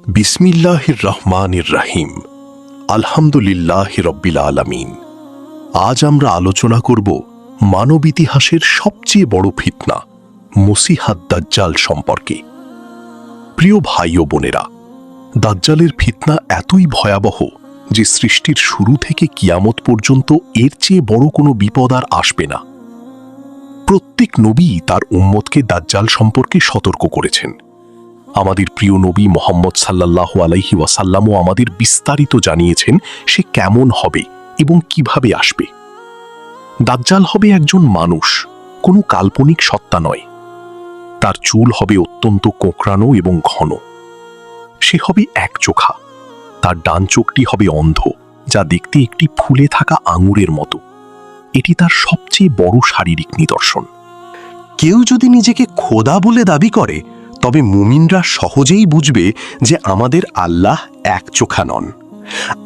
বিসমিল্লাহির রহমানির রহিম। আলহামদুলিল্লাহ রব্বিল আলামিন। আজ আমরা আলোচনা করব মানব ইতিহাসের সবচেয়ে বড় ফিতনা মসিহাদ দাজ্জাল সম্পর্কে। প্রিয় ভাই ও বোনেরা, দাজ্জালের ফিতনা এতই ভয়াবহ যে সৃষ্টির শুরু থেকে কিয়ামত পর্যন্ত এর চেয়ে বড় কোনো বিপদ আর আসবে না। প্রত্যেক নবী তার উম্মতকে দাজ্জাল সম্পর্কে সতর্ক করেছেন। আমাদের প্রিয় নবী মুহাম্মদ সাল্লাল্লাহু আলাইহি ওয়াসাল্লামও আমাদের বিস্তারিত জানিয়েছেন সে কেমন হবে এবং কিভাবে আসবে। দাজ্জাল হবে একজন মানুষ, কোনো কাল্পনিক সত্তা নয়। তার চুল হবে অত্যন্ত কোঁকড়ানো এবং ঘন। সে হবে একচোখা। তার ডান চোখটি হবে অন্ধ, যা দেখতে একটি ফুলে থাকা আঙুরের মতো। এটি তার সবচেয়ে বড় শারীরিক নিদর্শন। কেউ যদি নিজেকে খোদা বলে দাবি করে, তবে মুমিনরা সহজেই বুঝবে যে আমাদের আল্লাহ একচোখা নন।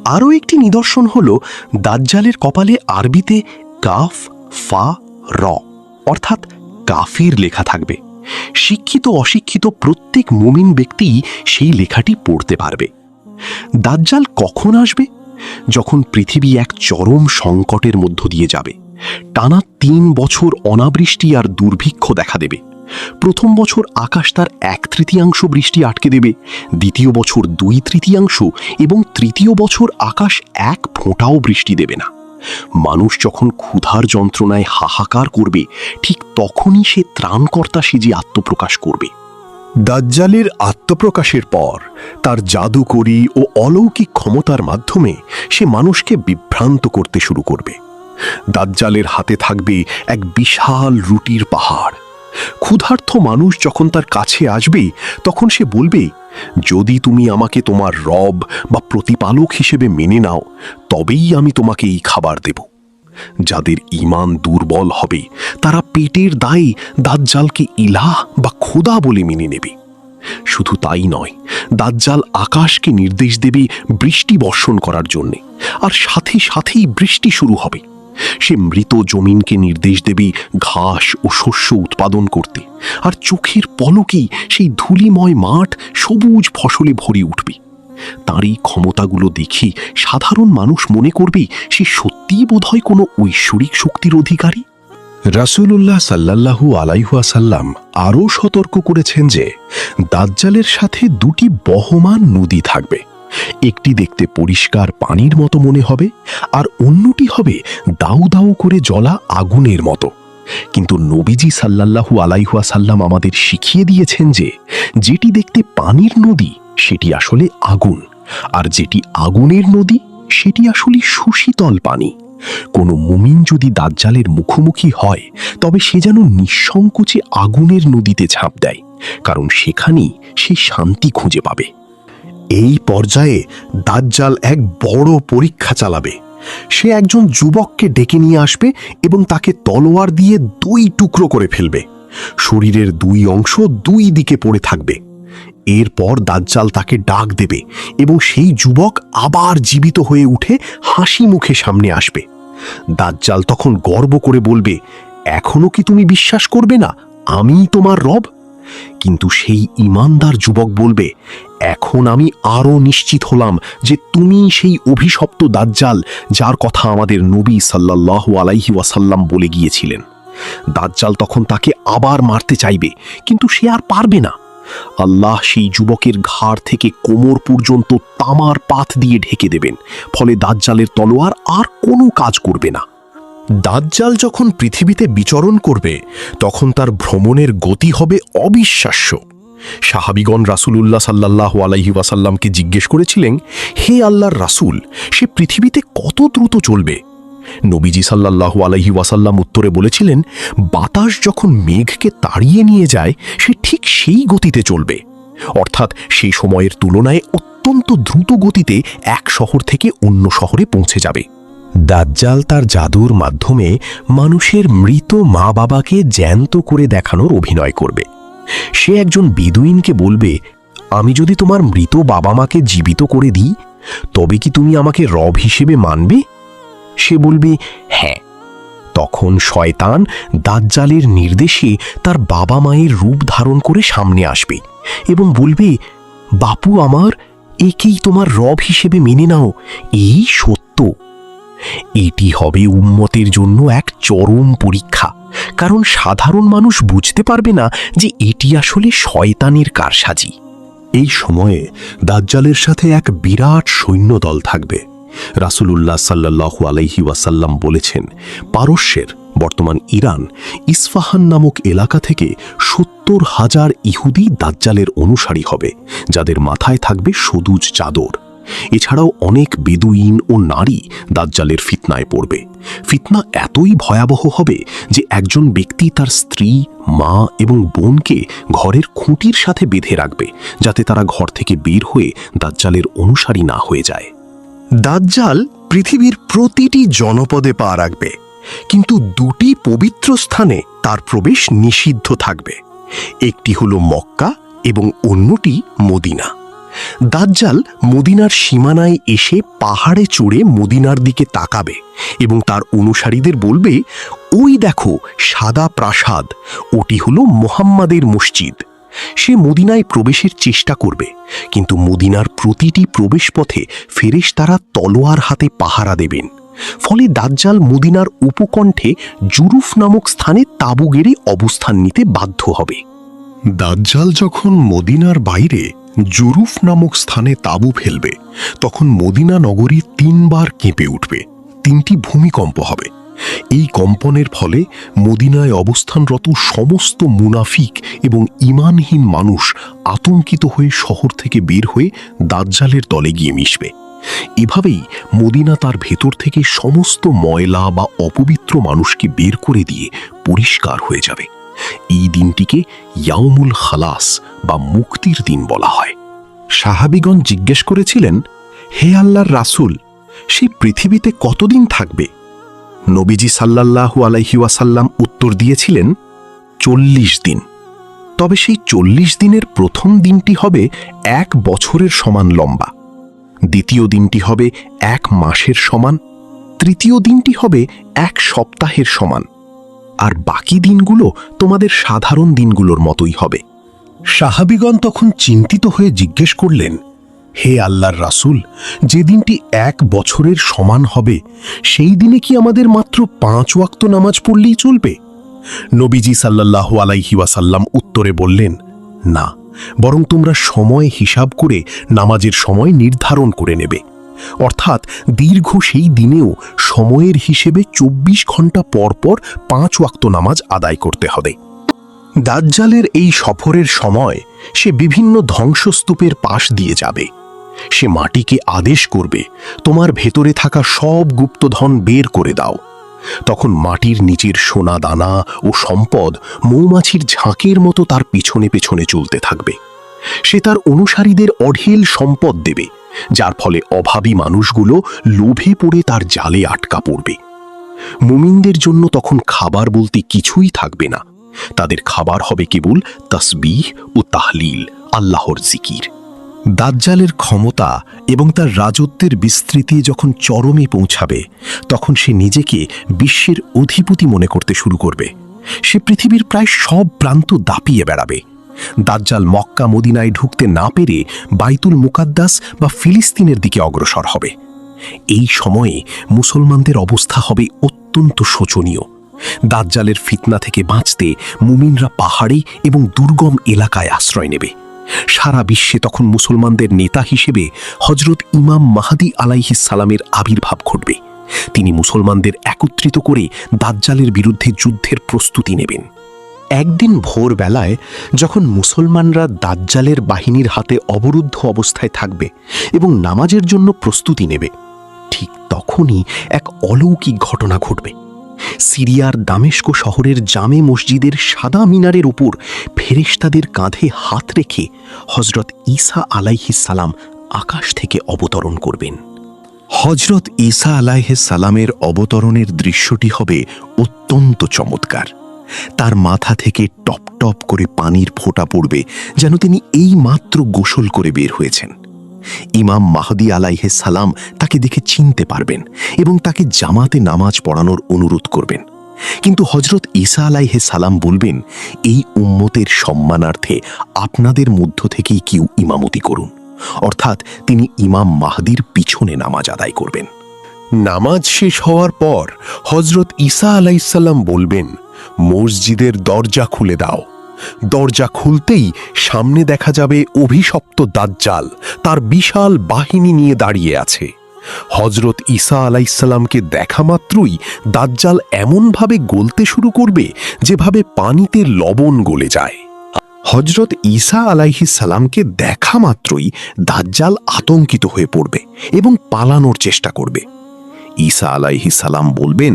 আরও একটি নিদর্শন হল দাজ্জালের কপালে আরবিতে কাফ ফা র অর্থাৎ কাফির লেখা থাকবে। শিক্ষিত অশিক্ষিত প্রত্যেক মুমিন ব্যক্তিই সেই লেখাটি পড়তে পারবে। দাজ্জাল কখন আসবে? যখন পৃথিবী এক চরম সংকটের মধ্য দিয়ে যাবে। টানা ৩ বছর অনাবৃষ্টি আর দুর্ভিক্ষ দেখা দেবে। প্রথম বছর আকাশ তার ১/৩ বৃষ্টি আটকে দেবে, দ্বিতীয় বছর ২/৩ এবং তৃতীয় বছর আকাশ ১ ফোঁটাও বৃষ্টি দেবে না। মানুষ যখন ক্ষুধার যন্ত্রণায় হাহাকার করবে, ঠিক তখনই সে ত্রাণকর্তা সেজে আত্মপ্রকাশ করবে। দাজ্জালের আত্মপ্রকাশের পর তার জাদুকরী ও অলৌকিক ক্ষমতার মাধ্যমে সে মানুষকে বিভ্রান্ত করতে শুরু করবে। দাজ্জালের হাতে থাকবে এক বিশাল রুটির পাহাড়। ক্ষুধার্ত মানুষ যখন তার কাছে আসবে, তখন সে বলবে, যদি তুমি আমাকে তোমার রব বা প্রতিপালক হিসেবে মেনে নাও, তবেই আমি তোমাকে এই খাবার দেব। যাদের ঈমান দুর্বল হবে, তারা পেটের দায়ে দাজ্জালকে ইলাহ বা খোদা বলে মেনে নেবে। শুধু তাই নয়, দাজ্জাল আকাশকে নির্দেশ দেবে বৃষ্টি বর্ষণ করার জন্যে, আর সাথে সাথেই বৃষ্টি শুরু হবে। সে মৃত জমিনকে নির্দেশ দেবে ঘাস ও শস্য উৎপাদন করতে, আর চোখের পলকেই সেই ধূলিময় মাঠ সবুজ ফসলে ভরে উঠবে। তার এই ক্ষমতাগুলো দেখে সাধারণ মানুষ মনে করবে সে সত্যিই বোধহয় কোনো ঐশ্বরিক শক্তির অধিকারী। রাসূলুল্লাহ সাল্লাল্লাহু আলাইহি ওয়াসাল্লাম আরও সতর্ক করেছেন যে দাজ্জালের সাথে ২টি বহমান নদী থাকবে। একটি দেখতে পরিষ্কার পানির মতো মনে হবে, আর অন্যটি হবে দাউ দাউ করে জ্বলা আগুনের মতো। কিন্তু নবীজি সাল্লাল্লাহু আলাইহি ওয়াসাল্লাম আমাদের শিখিয়ে দিয়েছেন যে যেটি দেখতে পানির নদী সেটি আসলে আগুন, আর যেটি আগুনের নদী সেটি আসলে সুশীতল পানি। কোনো মুমিন যদি দাজ্জালের মুখোমুখি হয়, তবে সে যেন নিঃসংকোচে আগুনের নদীতে ঝাঁপ দেয়, কারণ সেখানেই সে শান্তি খুঁজে পাবে। এই পর্যায়ে দাজ্জাল এক বড় পরীক্ষা চালাবে। সে একজন যুবককে ডেকে নিয়ে আসবে এবং তাকে তলোয়ার দিয়ে ২ টুকরো করে ফেলবে। শরীরের ২ অংশ ২ দিকে পড়ে থাকবে। এরপর দাজ্জাল তাকে ডাক দেবে এবং সেই যুবক আবার জীবিত হয়ে উঠে হাসি মুখে সামনে আসবে। দাজ্জাল তখন গর্ব করে বলবে, এখনো কি তুমি বিশ্বাস করবে না আমিই তোমার রব? কিন্তু সেই ঈমানদার যুবক বলবে, এখন আমি আরও নিশ্চিত হলাম যে তুমি সেই অভিশপ্ত দাজ্জাল, যার কথা আমাদের নবী সাল্লাল্লাহু আলাইহি ওয়াসাল্লাম বলে গিয়েছিলেন। দাজ্জাল তখন তাকে আবার মারতে চাইবে, কিন্তু সে আর পারবে না। আল্লাহ সেই যুবকের ঘাড় থেকে কোমর পর্যন্ত তামার পাত দিয়ে ঢেকে দেবেন, ফলে দাজ্জালের তলোয়ার আর কোনো কাজ করবে না। দাজ্জাল যখন পৃথিবীতে বিচরণ করবে, তখন তার ভ্রমণের গতি হবে অবিশ্বাস্য। সাহাবীগণ রাসূলুল্লাহ সাল্লাল্লাহু আলাইহি ওয়াসাল্লামকে জিজ্ঞেস করেছিলেন, হে আল্লাহর রাসূল, সে পৃথিবীতে কত দ্রুত চলবে? নবীজি সাল্লাল্লাহু আলাইহি ওয়াসাল্লাম উত্তরে বলেছিলেন, বাতাস যখন মেঘকে তাড়িয়ে নিয়ে যায়, সে ঠিক সেই গতিতে চলবে। অর্থাৎ সেই সময়ের তুলনায় অত্যন্ত দ্রুত গতিতে এক শহর থেকে অন্য শহরে পৌঁছে যাবে। দাজ্জাল তার জাদুর মাধ্যমে মানুষের মৃত মা বাবাকে জ্যান্ত করে দেখানোর অভিনয় করবে। সে একজন বেদুইনকে বলবে, আমি যদি তোমার মৃত বাবা মাকে জীবিত করে দিই, তবে কি তুমি আমাকে রব হিসেবে মানবে? সে বলবে, হ্যাঁ। তখন শয়তান দাজ্জালের নির্দেশে তার বাবা মায়ের রূপ ধারণ করে সামনে আসবে এবং বলবে, বাপু আমার, একেই তোমার রব হিসেবে মেনে নাও, এই সত্য। এটি হবে উম্মতের জন্য এক চরম পরীক্ষা, কারণ সাধারণ মানুষ বুঝতে পারবে না যে এটি আসলে শয়তানের কারসাজি। এই সময়ে দাজ্জালের সাথে এক বিরাট সৈন্যদল থাকবে। রাসূলুল্লাহ সাল্লাল্লাহু আলাইহি ওয়াসাল্লাম বলেছেন, পারস্যের, বর্তমান ইরান, ইস্ফাহান নামক এলাকা থেকে ৭০,০০০ ইহুদি দাজ্জালের অনুসারী হবে, যাদের মাথায় থাকবে সবুজ চাদর। এছাড়াও অনেক বেদুইন ও নারী দাজ্জালের ফিতনায় পড়বে। ফিতনা এতই ভয়াবহ হবে যে একজন ব্যক্তি তার স্ত্রী, মা এবং বোনকে ঘরের খুঁটির সাথে বেঁধে রাখবে, যাতে তারা ঘর থেকে বের হয়ে দাজ্জালের অনুসারী না হয়ে যায়। দাজ্জাল পৃথিবীর প্রতিটি জনপদে পা রাখবে, কিন্তু দুটি পবিত্র স্থানে তার প্রবেশ নিষিদ্ধ থাকবে। একটি হলো মক্কা এবং অন্যটি মদিনা। দাজ্জাল মদিনার সীমানায় এসে পাহাড়ে চড়ে মদিনার দিকে তাকাবে এবং তার অনুসারীদের বলবে, ওই দেখো সাদা প্রাসাদ, ওটি হলো মুহাম্মাদের মসজিদ। সে মদিনায় প্রবেশের চেষ্টা করবে, কিন্তু মদিনার প্রতিটি প্রবেশপথে ফেরেশতারা তলোয়ার হাতে পাহারা দেবেন। ফলে দাজ্জাল মদিনার উপকণ্ঠে জুরুফ নামক স্থানে তাঁবু গেড়ে অবস্থান নিতে বাধ্য হবে। দাজ্জাল যখন মদিনার বাইরে জুরুফ নামক স্থানে তাঁবু ফেলবে, তখন মদিনা নগরী ৩ বার কেঁপে উঠবে, ৩টি ভূমিকম্প হবে। এই কম্পনের ফলে মদিনায় অবস্থানরত সমস্ত মুনাফিক এবং ঈমানহীন মানুষ আতঙ্কিত হয়ে শহর থেকে বের হয়ে দাজ্জালের দলে গিয়ে মিশবে। এভাবেই মদিনা তার ভেতর থেকে সমস্ত ময়লা বা অপবিত্র মানুষকে বের করে দিয়ে পরিষ্কার হয়ে যাবে। এই দিনটিকে ইয়াউমুল খালাস বা মুক্তির দিন বলা হয়। সাহাবীগণ জিজ্ঞেস করেছিলেন, হে আল্লাহর রাসূল, সেই পৃথিবীতে কতদিন থাকবে? নবীজি সাল্লাল্লাহু আলাইহি ওয়াসাল্লাম উত্তর দিয়েছিলেন, ৪০ দিন। তবে সেই ৪০ দিনের প্রথম দিনটি হবে ১ বছরের সমান লম্বা, দ্বিতীয় দিনটি হবে ১ মাসের সমান, তৃতীয় দিনটি হবে ১ সপ্তাহের সমান, আর বাকি দিনগুলো তোমাদের সাধারণ দিনগুলোর মতোই হবে। সাহাবীগণ তখন চিন্তিত হয়ে জিজ্ঞেস করলেন, হে আল্লাহর রাসূল, যে দিনটি ১ বছরের সমান হবে, সেই দিনে কি আমাদের মাত্র ৫ ওয়াক্ত নামাজ পড়লেই চলবে? নবীজি সাল্লাল্লাহু আলাইহি ওয়াসাল্লাম উত্তরে বললেন, না, বরং তোমরা সময় হিসাব করে নামাজের সময় নির্ধারণ করে নেবে। অর্থাৎ দীর্ঘ সেই দিনেও সময়ের হিসেবে ২৪ ঘন্টা পর পর ৫ ওয়াক্ত নামাজ আদায় করতে হবে। দাজ্জালের এই সফরের সময় সে বিভিন্ন ধ্বংসস্তূপের পাশ দিয়ে যাবে। সে মাটিকে আদেশ করবে, তোমার ভেতরে থাকা সব গুপ্তধন বের করে দাও। তখন মাটির নিচের সোনা দানা ও সম্পদ মৌমাছির ঝাঁকের মতো তার পিছনে পেছনে চলতে থাকবে। সে তার অনুসারীদের অঢেল সম্পদ দেবে, যার ফলে অভাবী মানুষগুলো লোভে পড়ে তার জালে আটকা পড়বে। মুমিনদের জন্য তখন খাবার বলতে কিছুই থাকবে না। তাদের খাবার হবে কেবল তাসবিহ ও তাহলিল, আল্লাহর জিকির। দাজ্জালের ক্ষমতা এবং তার রাজত্বের বিস্তৃতি যখন চরমে পৌঁছাবে, তখন সে নিজেকে বিশ্বের অধিপতি মনে করতে শুরু করবে। সে পৃথিবীর প্রায় সব প্রান্ত দাপিয়ে বেড়াবে। দাজ্জাল মক্কা মদিনায় ঢুকতে না পেরে বাইতুল মুকাদ্দাস বা ফিলিস্তিনের দিকে অগ্রসর হবে। এই সময়ে মুসলমানদের অবস্থা হবে অত্যন্ত শোচনীয়। দাজ্জালের ফিতনা থেকে বাঁচতে মুমিনরা পাহাড়ি এবং দুর্গম এলাকায় আশ্রয় নেবে। সারা বিশ্বে তখন মুসলমানদের নেতা হিসেবে হজরত ইমাম মাহদী আলাইহিস সালামের আবির্ভাব ঘটবে। তিনি মুসলমানদের একত্রিত করে দাজ্জালের বিরুদ্ধে যুদ্ধের প্রস্তুতি নেবেন। একদিন ভোরবেলায় যখন মুসলমানরা দাজ্জালের বাহিনীর হাতে অবরুদ্ধ অবস্থায় থাকবে এবং নামাজের জন্য প্রস্তুতি নেবে, ঠিক তখনই এক অলৌকিক ঘটনা ঘটবে। সিরিয়ার দামেস্ক শহরের জামে মসজিদের সাদা মিনারের উপর ফেরেশতাদের কাঁধে হাত রেখে হজরত ঈসা আলাইহিস সালাম আকাশ থেকে অবতরণ করবেন। হজরত ঈসা আলাইহিস সালামের অবতরণের দৃশ্যটি হবে অত্যন্ত চমৎকার। তার মাথা থেকে টপ টপ করে পানির ফোঁটা পড়বে, যেন তিনি এই মাত্র গোসল করে বের হয়েছেন। ইমাম মাহদী আলাইহিস সালাম তাকে দেখে চিনতে পারবেন এবং তাকে জামাতে নামাজ পড়ানোর অনুরোধ করবেন। কিন্তু হজরত ঈসা আলাইহিস সালাম বলবেন, এই উম্মতের সম্মানার্থে আপনাদের মধ্য থেকেই কেউ ইমামতি করুন। অর্থাৎ তিনি ইমাম মাহদির পিছনে নামাজ আদায় করবেন। নামাজ শেষ হওয়ার পর হজরত ঈসা আলাইহিসসালাম বলবেন, মসজিদের দরজা খুলে দাও। দরজা খুলতেই সামনে দেখা যাবে অভিশপ্ত দাজ্জাল তার বিশাল বাহিনী নিয়ে দাঁড়িয়ে আছে। হজরত ঈসা আলাইহিসসালামকে দেখা মাত্রই দাজ্জাল এমনভাবে গলতে শুরু করবে যেভাবে পানিতে লবণ গলে যায়। হজরত ঈসা আলাইহিসসালামকে দেখা মাত্রই দাজ্জাল আতঙ্কিত হয়ে পড়বে এবং পালানোর চেষ্টা করবে। ঈসা আলাইহিসসালাম বলবেন,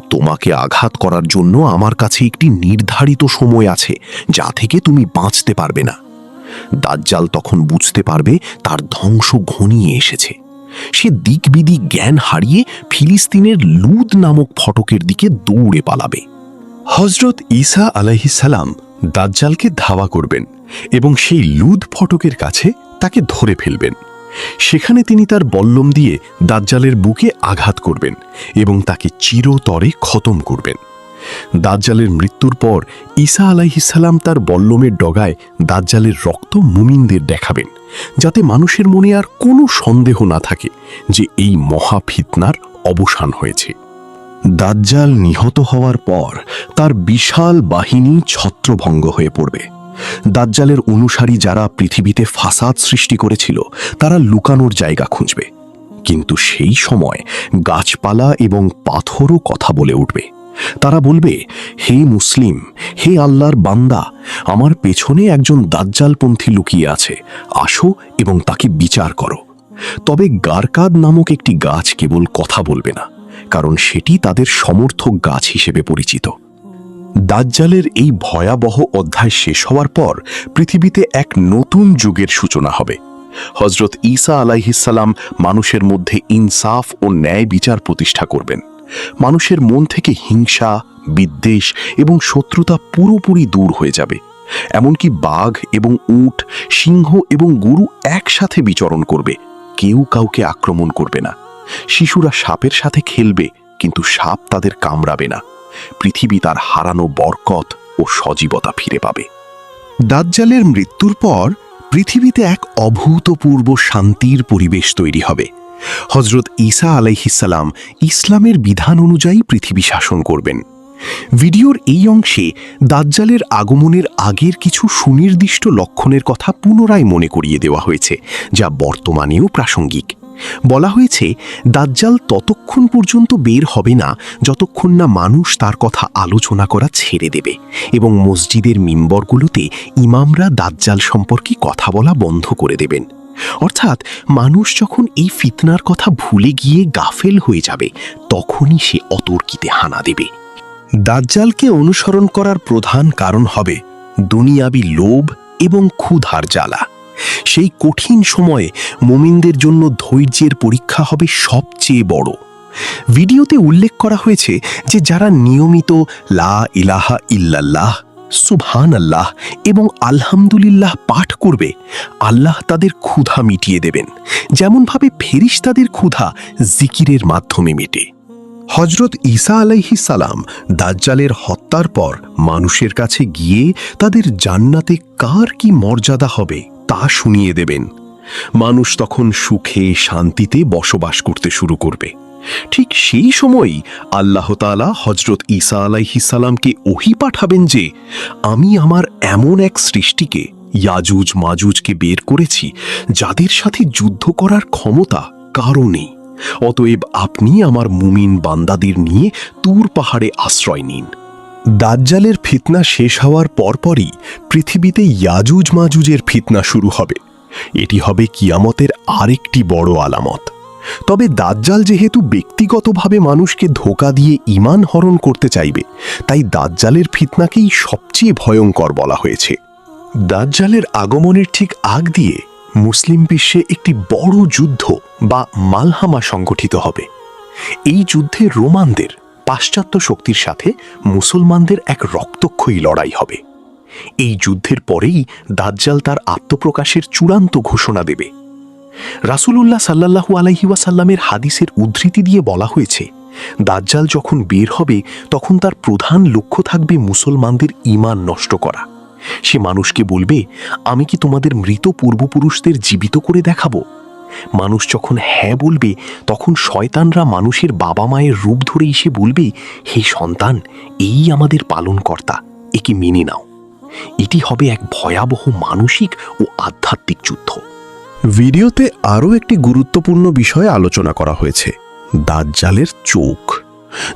তোমাকে আঘাত করার জন্য আমার কাছে একটি নির্ধারিত সময় আছে, যা থেকে তুমি বাঁচতে পারবে না। দাজ্জাল তখন বুঝতে পারবে তার ধ্বংস ঘনিয়ে এসেছে। সে দিকবিদিক জ্ঞান হারিয়ে ফিলিস্তিনের লুদ নামক ফটকের দিকে দৌড়ে পালাবে। হজরত ঈসা আলাইহিসসালাম দাজ্জালকে ধাওয়া করবেন এবং সেই লুদ ফটকের কাছে তাকে ধরে ফেলবেন। সেখানে তিনি তার বল্লম দিয়ে দাজ্জালের বুকে আঘাত করবেন এবং তাকে চিরতরে খতম করবেন। দাজ্জালের মৃত্যুর পর ঈসা আলাইহিসসালাম তার বল্লমের ডগায় দাজ্জালের রক্ত মুমিনদের দেখাবেন, যাতে মানুষের মনে আর কোনো সন্দেহ না থাকে যে এই মহা ফিতনার অবসান হয়েছে। দাজ্জাল নিহত হওয়ার পর তার বিশাল বাহিনী ছত্রভঙ্গ হয়ে পড়বে। দাজ্জালের অনুসারী যারা পৃথিবীতে ফাসাদ সৃষ্টি করেছিল তারা লুকানোর জায়গা খুঁজবে, কিন্তু সেই সময় গাছপালা এবং পাথরও কথা বলে উঠবে। তারা বলবে, হে মুসলিম, হে আল্লাহর বান্দা, আমার পেছনে একজন দাজ্জালপন্থী লুকিয়ে আছে, আসো এবং তাকে বিচার করো। তবে গারকাদ নামক একটি গাছ কেবল কথা বলবে না, কারণ সেটি তাদের সমর্থক গাছ হিসেবে পরিচিত। দাজ্জালের এই ভয়াবহ অধ্যায় শেষ হওয়ার পর পৃথিবীতে এক নতুন যুগের সূচনা হবে। হজরত ঈসা আলাইহিসসালাম মানুষের মধ্যে ইনসাফ ও ন্যায় বিচার প্রতিষ্ঠা করবেন। মানুষের মন থেকে হিংসা, বিদ্বেষ এবং শত্রুতা পুরোপুরি দূর হয়ে যাবে। এমনকি বাঘ এবং উট, সিংহ এবং গরু একসাথে বিচরণ করবে, কেউ কাউকে আক্রমণ করবে না। শিশুরা সাপের সাথে খেলবে, কিন্তু সাপ তাদের কামড়াবে না। পৃথিবী তার হারানো বরকত ও সজীবতা ফিরে পাবে। দাজ্জালের মৃত্যুর পর পৃথিবীতে এক অভূতপূর্ব শান্তির পরিবেশ তৈরি হবে। হজরত ঈসা আলাইহিসসালাম ইসলামের বিধান অনুযায়ী পৃথিবী শাসন করবেন। ভিডিওর এই অংশে দাজ্জালের আগমনের আগের কিছু সুনির্দিষ্ট লক্ষণের কথা পুনরায় মনে করিয়ে দেওয়া হয়েছে, যা বর্তমানেও প্রাসঙ্গিক। বলা হয়েছে, দাজ্জাল ততক্ষণ পর্যন্ত বের হবে না যতক্ষণ না মানুষ তার কথা আলোচনা করা ছেড়ে দেবে এবং মসজিদের মিম্বরগুলোতে ইমামরা দাজ্জাল সম্পর্কে কথা বলা বন্ধ করে দেবেন। অর্থাৎ মানুষ যখন এই ফিতনার কথা ভুলে গিয়ে গাফেল হয়ে যাবে, তখনই সে অতর্কিতে হানা দেবে। দাজ্জালকে অনুসরণ করার প্রধান কারণ হবে দুনিয়াবি লোভ এবং ক্ষুধার জ্বালা। সেই কঠিন সময়ে মুমিনদের জন্য ধৈর্যের পরীক্ষা হবে সবচেয়ে বড়। ভিডিওতে উল্লেখ করা হয়েছে যে যারা নিয়মিত লা ইলাহা ইল্লাল্লাহ, সুবহানাল্লাহ এবং আলহামদুলিল্লাহ পাঠ করবে, আল্লাহ তাদের ক্ষুধা মিটিয়ে দেবেন, যেমনভাবে ফেরেশতাদের ক্ষুধা জিকিরের মাধ্যমে মেটে। হজরত ঈসা আলাইহিসসালাম দাজ্জালের হত্যার পর মানুষের কাছে গিয়ে তাদের জান্নাতে কার কি মর্যাদা হবে তা শুনিয়ে দেবেন। মানুষ তখন সুখে শান্তিতে বসবাস করতে শুরু করবে। ঠিক সেই সময়ই আল্লাহ তাআলা হজরত ঈসা আলাইহিসসালামকে ওহী পাঠাবেন যে, আমি আমার এমন এক সৃষ্টিকে, ইয়াজুজ মাজুজকে বের করেছি যাদের সাথে যুদ্ধ করার ক্ষমতা কারও নেই। অতএব আপনি আমার মুমিন বান্দাদের নিয়ে তুর পাহাড়ে আশ্রয় নিন। দাজ্জালের ফিতনা শেষ হওয়ার পরপরই পৃথিবীতে ইয়াজুজ মাজুজের ফিতনা শুরু হবে। এটি হবে কিয়ামতের আরেকটি বড় আলামত। তবে দাজ্জাল যেহেতু ব্যক্তিগতভাবে মানুষকে ধোঁকা দিয়ে ঈমান হরণ করতে চাইবে, তাই দাজ্জালের ফিতনাকেই সবচেয়ে ভয়ঙ্কর বলা হয়েছে। দাজ্জালের আগমনের ঠিক আগ দিয়ে মুসলিম বিশ্বে একটি বড় যুদ্ধ বা মালহামা সংগঠিত হবে। এই যুদ্ধে রোমানদের, পাশ্চাত্য শক্তির সাথে মুসলমানদের এক রক্তক্ষয়ী লড়াই হবে। এই যুদ্ধের পরেই দাজ্জাল তার আত্মপ্রকাশের চূড়ান্ত ঘোষণা দেবে। রাসূলুল্লাহ সাল্লাল্লাহু আলাইহি ওয়াসাল্লামের হাদিসের উদ্ধৃতি দিয়ে বলা হয়েছে, দাজ্জাল যখন বের হবে তখন তার প্রধান লক্ষ্য থাকবে মুসলমানদের ঈমান নষ্ট করা সে মানুষকে বলবে, আমি কি তোমাদের মৃত পূর্বপুরুষদের জীবিত করে দেখাবো? মানুষ যখন হ্যাঁ বলবে, তখন শয়তানরা মানুষের বাবা মায়ের রূপ ধরে এসে বলবে, হে সন্তান, এই আমাদের পালনকর্তা, একে মেনে নাও। এটি হবে এক ভয়াবহ মানসিক ও আধ্যাত্মিক যুদ্ধ। ভিডিওতে আরও একটি গুরুত্বপূর্ণ বিষয় আলোচনা করা হয়েছে, দাজ্জালের চোখ।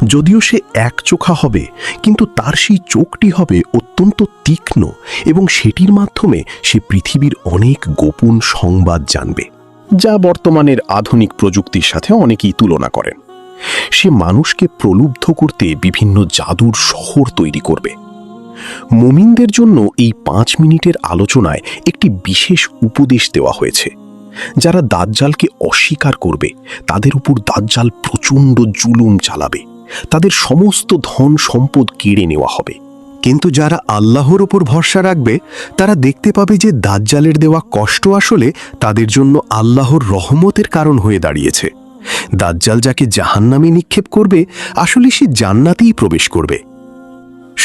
যদিও সে একচোখা হবে, কিন্তু তার সেই চোখটি হবে অত্যন্ত তীক্ষ্ণ এবং সেটির মাধ্যমে সে পৃথিবীর অনেক গোপন সংবাদ জানবে, যা বর্তমানের আধুনিক প্রযুক্তির সাথে অনেকেই তুলনা করেন। সে মানুষকে প্রলুব্ধ করতে বিভিন্ন জাদুর শহর তৈরি করবে। মুমিনদের জন্য এই 5 মিনিটের আলোচনায় একটি বিশেষ উপদেশ দেওয়া হয়েছে। যারা দাজ্জালকে অস্বীকার করবে, তাদের উপর দাজ্জাল প্রচণ্ড জুলুম চালাবে, তাদের সমস্ত ধন সম্পদ কেড়ে নেওয়া হবে। কিন্তু যারা আল্লাহর ওপর ভরসা রাখবে, তারা দেখতে পাবে যে দাজ্জালের দেওয়া কষ্ট আসলে তাদের জন্য আল্লাহর রহমতের কারণ হয়ে দাঁড়িয়েছে। দাজ্জাল যাকে জাহান্নামে নিক্ষেপ করবে, আসলে সে জান্নাতেই প্রবেশ করবে।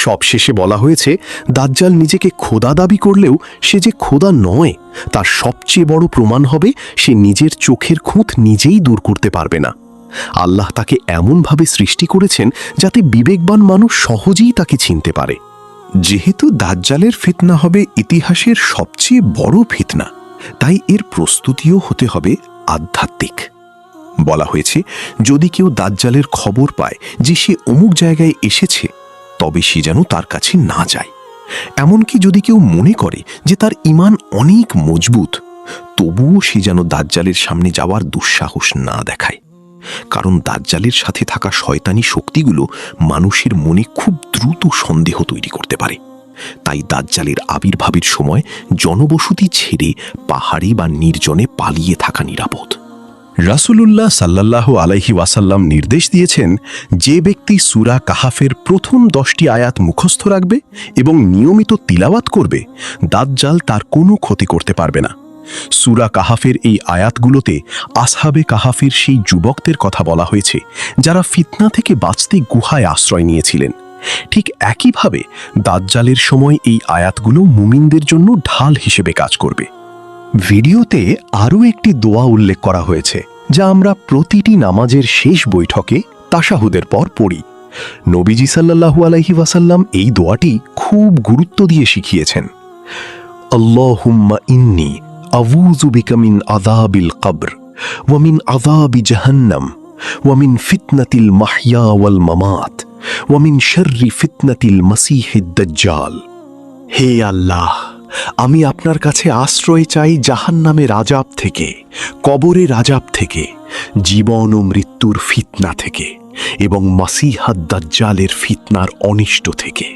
সবশেষে বলা হয়েছে, দাজ্জাল নিজেকে খোদা দাবি করলেও সে যে খোদা নয়, তার সবচেয়ে বড় প্রমাণ হবে সে নিজের চোখের খুঁত নিজেই দূর করতে পারবে না। আল্লাহ তাকে এমনভাবে সৃষ্টি করেছেন যাতে বিবেকবান মানুষ সহজেই তাকে চিনতে পারে। যেহেতু দাজ্জালের ফিতনা হবে ইতিহাসের সবচেয়ে বড় ফিতনা, তাই এর প্রস্তুতিও হতে হবে আধ্যাত্মিক। বলা হয়েছে, যদি কেউ দাজ্জালের খবর পায় যে সে অমুক জায়গায় এসেছে, তবে সে যেন তার কাছে না যায়। এমনকি যদি কেউ মনে করে যে তার ঈমান অনেক মজবুত, তবুও সে যেন দাজ্জালের সামনে যাওয়ার দুঃসাহস না দেখায়। কারণ দাজ্জালের সাথে থাকা শয়তানি শক্তিগুলো মানুষের মনে খুব দ্রুত সন্দেহ তৈরি করতে পারে। তাই দাজ্জালের আবির্ভাবের সময় জনবসতি ছেড়ে পাহাড়ে বা নির্জনে পালিয়ে থাকা নিরাপদ। রাসূলুল্লাহ সাল্লাল্লাহু আলাইহি ওয়াসাল্লাম নির্দেশ দিয়েছেন, যে ব্যক্তি সূরা কাহাফের প্রথম 10টি আয়াত মুখস্থ রাখবে এবং নিয়মিত তিলাওয়াত করবে, দাজ্জাল তার কোনো ক্ষতি করতে পারবে না। সূরা কাহাফের এই আয়াতগুলোতে আসহাবে কাহাফের সেই যুবকদের কথা বলা হয়েছে, যারা ফিতনা থেকে বাঁচতে গুহায় আশ্রয় নিয়েছিলেন। ঠিক একইভাবে দাজ্জালের সময় এই আয়াতগুলো মুমিনদের জন্য ঢাল হিসেবে কাজ করবে। ভিডিওতে আরও একটি দোয়া উল্লেখ করা হয়েছে, যা আমরা প্রতিটি নামাজের শেষ বৈঠকে তাশাহুদের পর পড়ি। নবীজি সাল্লাল্লাহু আলাইহি ওয়াসাল্লাম এই দোয়াটি খুব গুরুত্ব দিয়ে শিখিয়েছেন। আল্লাহুম্মা ইন্নী আউযু বিকা মিন আযাবিল কবর ওয়া মিন আযাবি জাহান্নাম ওয়া মিন ফিতনাতিল মাহইয়া ওয়াল মামাত ওয়া মিন শাররি ফিতনাতিল মাসীহিদ দাজ্জাল। হে আল্লাহ, আমি আপনার কাছে আশ্রয় চাই জাহান্নামের আযাব থেকে, কবরের আযাব থেকে, জীবন ও মৃত্যুর ফিতনা থেকে এবং মাসীহাদ দাজ্জালের ফিতনার অনিষ্ট থেকে।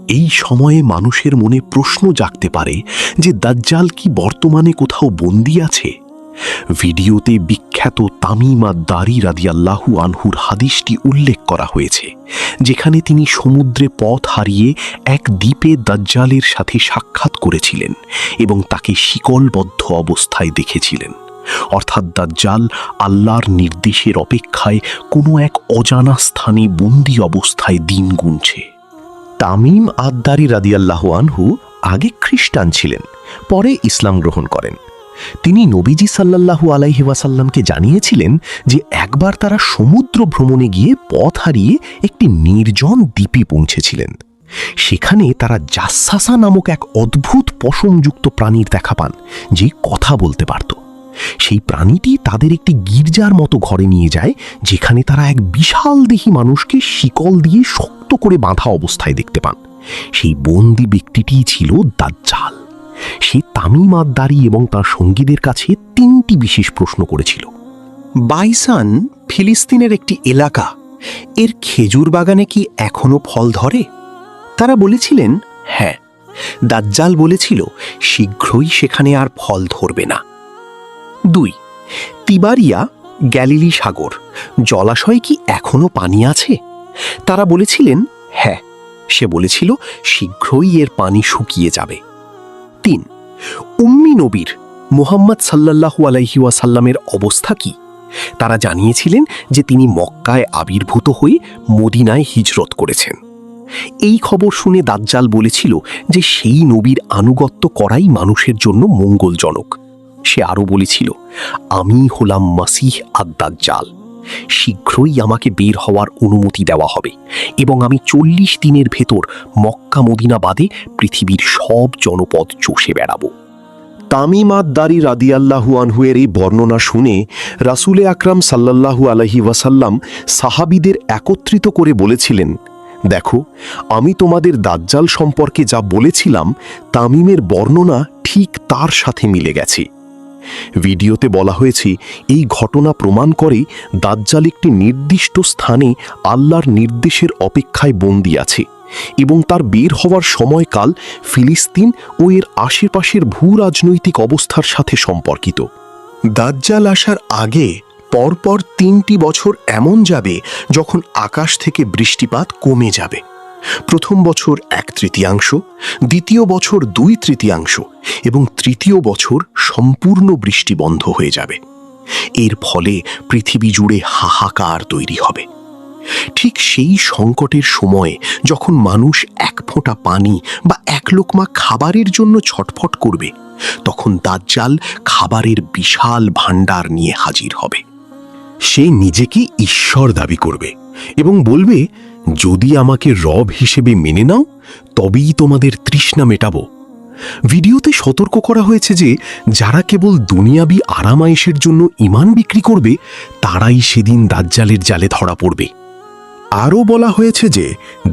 এই সময়ে মানুষের মনে প্রশ্ন জাগতে পারে যে দাজ্জাল কি বর্তমানে কোথাও বন্দী আছে? ভিডিওতে বিখ্যাত তামিম আদ-দারি রাদিয়াল্লাহু আনহুর হাদিসটি উল্লেখ করা হয়েছে, যেখানে তিনি সমুদ্রে পথ হারিয়ে এক দ্বীপে দাজ্জালের সাথে সাক্ষাৎ করেছিলেন এবং তাকে শিকলবদ্ধ অবস্থায় দেখেছিলেন। অর্থাৎ দাজ্জাল আল্লাহর নির্দেশের অপেক্ষায় কোনো এক অজানা স্থানে বন্দী অবস্থায় দিন গুনছে। তামিম আদ-দারি রাদিয়াল্লাহু আনহু আগে খ্রিস্টান ছিলেন, পরে ইসলাম গ্রহণ করেন। তিনি নবীজি সাল্লাল্লাহু আলাইহি ওয়াসাল্লামকে জানিয়েছিলেন যে একবার তারা সমুদ্র ভ্রমণে গিয়ে পথ হারিয়ে একটি নির্জন দ্বীপে পৌঁছেছিলেন। সেখানে তারা জাসসাসা নামক এক অদ্ভুত পশমযুক্ত প্রাণীর দেখা পান, যে কথা বলতে পারত। সেই প্রাণীটি তাদের একটি গির্জার মতো ঘরে নিয়ে যায়, যেখানে তারা এক বিশালদেহী মানুষকে শিকল দিয়ে শক্ত করে বাঁধা অবস্থায় দেখতে পান। সেই বন্দী ব্যক্তিটিই ছিল দাজ্জাল। সে তামিম আদ-দারি এবং তার সঙ্গীদের কাছে 3টি বিশেষ প্রশ্ন করেছিল। বাইসান ফিলিস্তিনের একটি এলাকা, এর খেজুর বাগানে কি এখনো ফল ধরে? তারা বলেছিলেন হ্যাঁ। দাজ্জাল বলেছিল শীঘ্রই সেখানে আর ফল ধরবে না। 2. তিবারিয়া গ্যালিলি সাগর, জলাশয়ে কি এখনো পানি আছে? তারা বলেছিলেন হ্যাঁ। সে বলেছিল শীঘ্রই এর পানি শুকিয়ে যাবে। 3. উম্মি নবীর মুহাম্মদ সাল্লাল্লাহু আলাইহি ওয়াসাল্লামের অবস্থা কি? তারা জানিয়েছিলেন যে তিনি মক্কায় আবির্ভূত হয়ে মদিনায় হিজরত করেছেন। এই খবর শুনে দাজ্জাল বলেছিল যে সেই নবীর আনুগত্য করাই মানুষের জন্য মঙ্গলজনক। সে আরও বলেছিল, আমি হলাম মাসিহ আদ-দাজ্জাল, শীঘ্রই আমাকে বের হওয়ার অনুমতি দেওয়া হবে এবং আমি 40 দিনের ভেতর মক্কা মদিনা বাদে পৃথিবীর সব জনপদ চষে বেড়াবো। তামিম আদ-দারি রাদিয়াল্লাহু আনহুয়ের এই বর্ণনা শুনে রাসূলে আকরাম সাল্লাল্লাহু আলাইহি ওয়াসাল্লাম সাহাবীদের একত্রিত করে বলেছিলেন, দেখো, আমি তোমাদের দাজ্জাল সম্পর্কে যা বলেছিলাম তামিমের বর্ণনা ঠিক তার সাথে মিলে গেছে। ভিডিওতে বলা হয়েছে এই ঘটনা প্রমাণ করে দাজ্জাল একটি নির্দিষ্ট স্থানে আল্লাহর নির্দেশের অপেক্ষায় বন্দী আছে এবং তার বের হওয়ার সময়কাল ফিলিস্তিন ও এর আশেপাশের ভূরাজনৈতিক অবস্থার সাথে সম্পর্কিত। দাজ্জাল আসার আগে পরপর 3টি বছর এমন যাবে যখন আকাশ থেকে বৃষ্টিপাত কমে যাবে। প্রথম বছর 1/3, দ্বিতীয় বছর 2/3 এবং তৃতীয় বছর সম্পূর্ণ বৃষ্টি বন্ধ হয়ে যাবে। এর ফলে পৃথিবী জুড়ে হাহাকার তৈরি হবে। ঠিক সেই সংকটের সময়ে যখন মানুষ এক ফোঁটা পানি বা এক লোকমা খাবারের জন্য ছটফট করবে, তখন দাজ্জাল খাবারের বিশাল ভাণ্ডার নিয়ে হাজির হবে। সে নিজেকে ঈশ্বর দাবি করবে এবং বলবে, যদি আমাকে রব হিসেবে মেনে নাও তবেই তোমাদের তৃষ্ণা মেটাবো। ভিডিওতে সতর্ক করা হয়েছে যে যারা কেবল দুনিয়াবি আরামায়েশের জন্য ঈমান বিক্রি করবে তারাই সেদিন দাজ্জালের জালে ধরা পড়বে। আরও বলা হয়েছে যে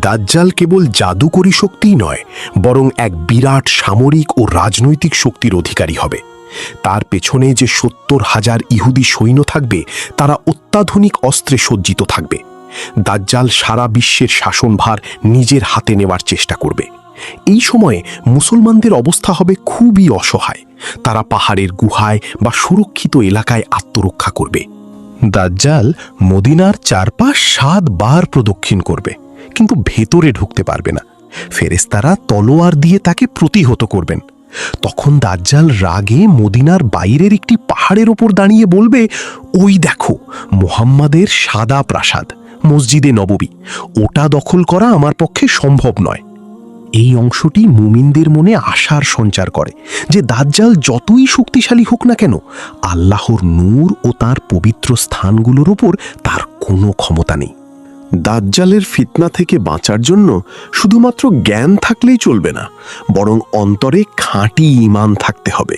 দাজ্জাল কেবল জাদুকরী শক্তিই নয়, বরং এক বিরাট সামরিক ও রাজনৈতিক শক্তির অধিকারী হবে। তার পেছনে যে 70,000 ইহুদি সৈন্য থাকবে তারা অত্যাধুনিক অস্ত্রে সজ্জিত থাকবে। দাজ্জাল সারা বিশ্বের শাসনভার নিজের হাতে নেওয়ার চেষ্টা করবে। এই সময়ে মুসলমানদের অবস্থা হবে খুবই অসহায়। তারা পাহাড়ের গুহায় বা সুরক্ষিত এলাকায় আত্মরক্ষা করবে। দাজ্জাল মদিনার চারপাশ 7 বার প্রদক্ষিণ করবে, কিন্তু ভেতরে ঢুকতে পারবে না। ফেরেশতারা তলোয়ার দিয়ে তাকে প্রতিহত করবেন। তখন দাজ্জাল রাগে মদিনার বাইরের একটি পাহাড়ের ওপর দাঁড়িয়ে বলবে, ওই দেখো মুহাম্মাদের সাদা প্রাসাদ, মসজিদে নববী, ওটা দখল করা আমার পক্ষে সম্ভব নয়। এই অংশটি মুমিনদের মনে আশার সঞ্চার করে যে দাজ্জাল যতই শক্তিশালী হোক না কেন, আল্লাহর নূর ও তার পবিত্র স্থানগুলোর ওপর তার কোনো ক্ষমতা নেই। দাজ্জালের ফিতনা থেকে বাঁচার জন্য শুধুমাত্র জ্ঞান থাকলেই চলবে না, বরং অন্তরে খাঁটি ঈমান থাকতে হবে।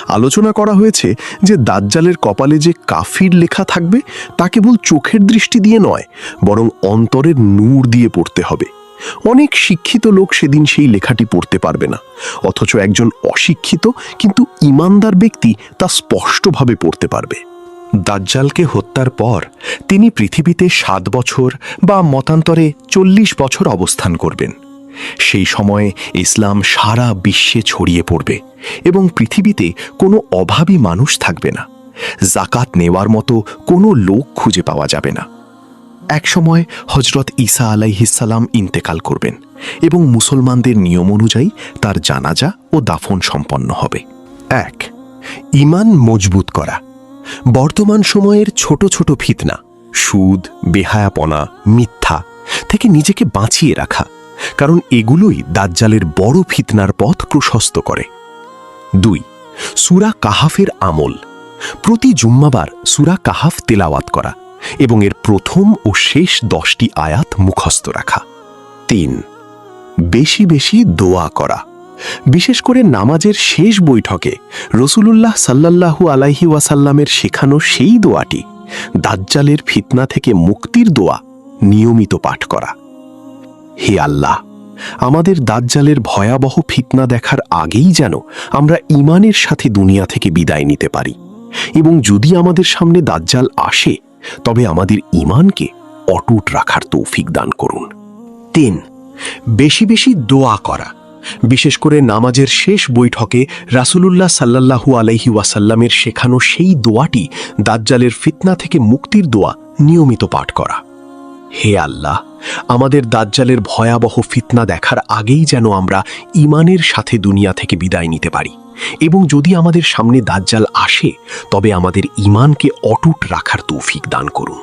আলোচনা করা হয়েছে যে দাজ্জালের কপালে যে কাফির লেখা থাকবে তা কেবল চোখের দৃষ্টি দিয়ে নয়, বরং অন্তরের নূর দিয়ে পড়তে হবে। অনেক শিক্ষিত লোক সেদিন সেই লেখাটি পড়তে পারবে না, অথচ একজন অশিক্ষিত কিন্তু ঈমানদার ব্যক্তি তা স্পষ্টভাবে পড়তে পারবে। দাজ্জালকে হত্যার পর তিনি পৃথিবীতে 7 বছর বা মতান্তরে 40 বছর অবস্থান করবেন। সেই সময়ে ইসলাম সারা বিশ্বে ছড়িয়ে পড়বে এবং পৃথিবীতে কোনো অভাবী মানুষ থাকবে না। জাকাত নেওয়ার মতো কোনো লোক খুঁজে পাওয়া যাবে না। একসময় হযরত ঈসা আলাইহিসসালাম ইন্তেকাল করবেন এবং মুসলমানদের নিয়ম অনুযায়ী তার জানাজা ও দাফন সম্পন্ন হবে। 1. ঈমান মজবুত করা। বর্তমান সময়ের ছোট ছোট ফিতনা, সুদ, বেহায়াপনা, মিথ্যা থেকে নিজেকে বাঁচিয়ে রাখা, কারণ এগুলোই দাজ্জালের বড় ফিতনার পথ প্রশস্ত করে। 2. সূরা কাহাফের আমল। প্রতি জুম্মাবার সূরা কাহাফ তেলাওয়াত করা এবং এর প্রথম ও শেষ 10টি আয়াত মুখস্থ রাখা। 3. বেশি বেশি দোয়া করা। বিশেষ করে নামাজের শেষ বৈঠকে রাসূলুল্লাহ সাল্লাল্লাহু আলাইহি ওয়াসাল্লামের শেখানো সেই দোয়াটি, দাজ্জালের ফিতনা থেকে মুক্তির দোয়া, নিয়মিত পাঠ করা। হে আল্লাহ, আমাদের দাজ্জালের ভয়াবহ ফিতনা দেখার আগেই যেন আমরা ঈমানের সাথে দুনিয়া থেকে বিদায় নিতে পারি, এবং যদি আমাদের সামনে দাজ্জাল আসে তবে আমাদের ঈমানকে অটুট রাখার তৌফিক দান করুন। 3. বেশি বেশি দোয়া করা। বিশেষ করে নামাজের শেষ বৈঠকে রাসূলুল্লাহ সাল্লাল্লাহু আলাইহি ওয়াসাল্লামের শেখানো সেই দোয়াটি, দাজ্জালের ফিতনা থেকে মুক্তির দোয়া, নিয়মিত পাঠ করা। হে আল্লাহ, আমাদের দাজ্জালের ভয়াবহ ফিতনা দেখার আগেই যেন আমরা ঈমানের সাথে দুনিয়া থেকে বিদায় নিতে পারি, এবং যদি আমাদের সামনে দাজ্জাল আসে তবে আমাদের ঈমানকে অটুট রাখার তৌফিক দান করুন।